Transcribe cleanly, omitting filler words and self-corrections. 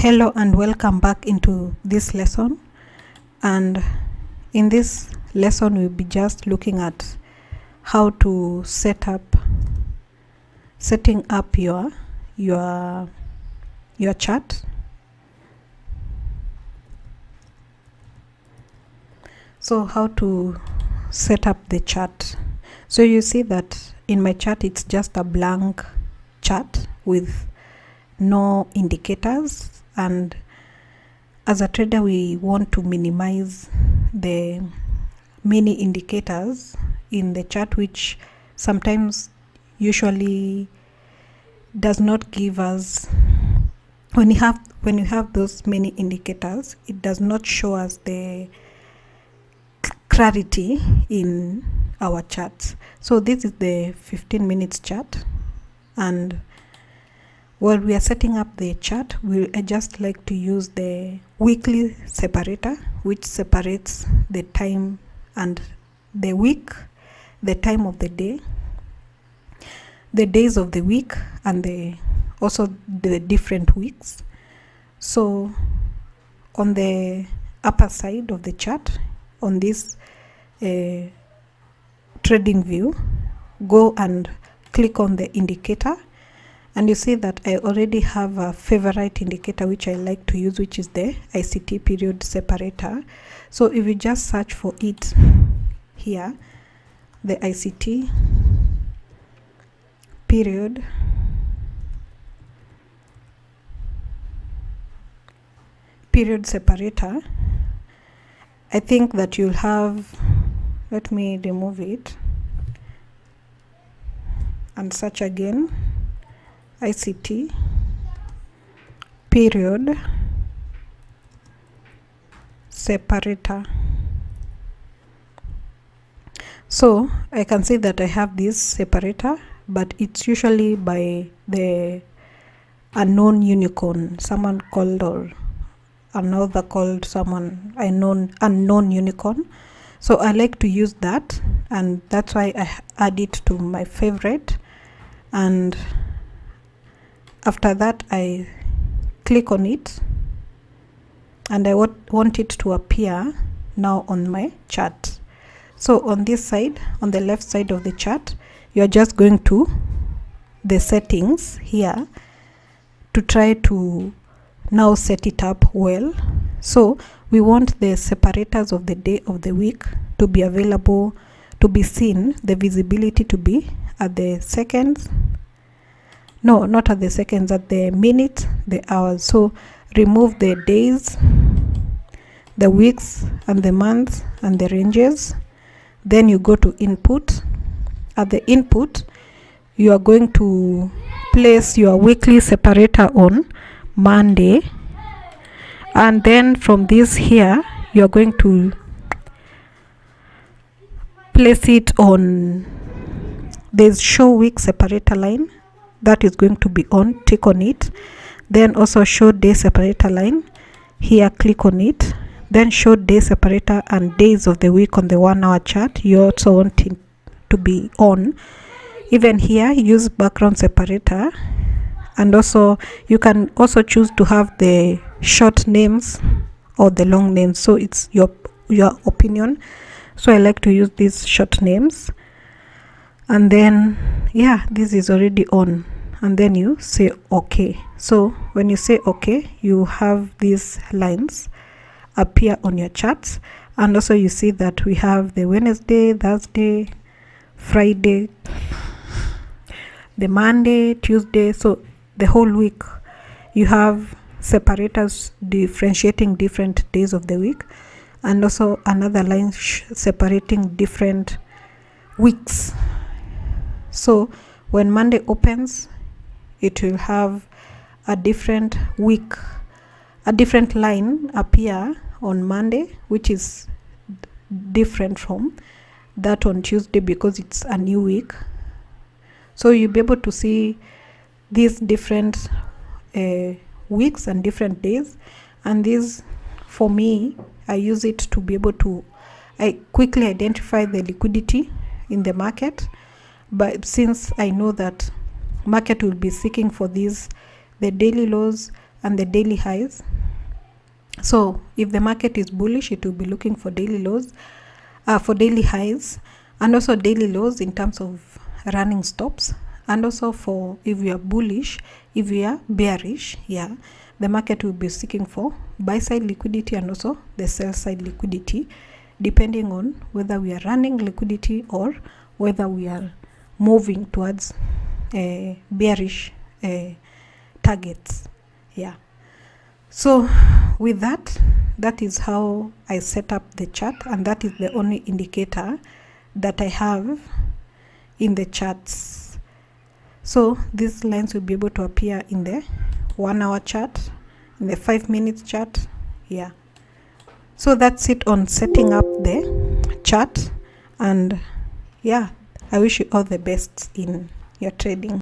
Hello and welcome back into this lesson, and in this lesson we'll be just looking at how to setting up your chart. So how to set up the chart. So you see that in my chart it's just a blank chart with no indicators, and as a trader we want to minimize the many indicators in the chart, which sometimes usually does not give us, when you have those many indicators, it does not show us the clarity in our charts. So this is the 15 minutes chart, and while we are setting up the chart, I just like to use the weekly separator, which separates the time and the week, the time of the day, the days of the week, and also the different weeks. So on the upper side of the chart, on this trading view, go and click on the indicator, and you see that I already have a favorite indicator which I like to use, which is the ICT period separator. So if you just search for it here, the ICT period separator, I think that you'll have, let me remove it and search again, ICT period separator. So I can see that I have this separator, but it's usually by the unknown unicorn, someone called, or another called someone unknown unicorn. So I like to use that, and that's why I add it to my favorite. And after that I click on it, and I want it to appear now on my chart. So on this side, on the left side of the chart, you are just going to the settings here to try to now set it up well. So we want the separators of the day of the week to be available, to be seen, the visibility to be at the seconds, no, not at the seconds, at the minute, the hours. So remove the days, the weeks, and the months, and the ranges. Then you go to input. At the input, you are going to place your weekly separator on Monday, and then from this here you are going to place it on, there's show week separator line, that is going to be on, tick on it. Then also show day separator line, here click on it. Then show day separator and days of the week on the 1 hour chart, you also want it to be on. Even here use background separator, and also you can also choose to have the short names or the long names, so it's your opinion. So I like to use these short names, and then yeah, this is already on, and then you say okay. So when you say okay, you have these lines appear on your charts, and also you see that we have the Wednesday, Thursday, Friday, the Monday, Tuesday. So the whole week you have separators differentiating different days of the week, and also another line separating different weeks. So when Monday opens, it will have a different week, a different line appear on Monday, which is different from that on Tuesday, because it's a new week. So you'll be able to see these different weeks and different days. And this, for me, I use it to be able to quickly identify the liquidity in the market. But since I know that market will be seeking for these, the daily lows and the daily highs. So if the market is bullish, it will be looking for daily lows, for daily highs, and also daily lows in terms of running stops. And also for if you are bullish, if you are bearish, yeah, the market will be seeking for buy side liquidity and also the sell side liquidity, depending on whether we are running liquidity or whether we are moving towards bearish targets. Yeah. So with that, that is how I set up the chart, and that is the only indicator that I have in the charts. So these lines will be able to appear in the 1 hour chart, in the 5 minutes chart. Yeah. So that's it on setting up the chart, and yeah, I wish you all the best in your trading.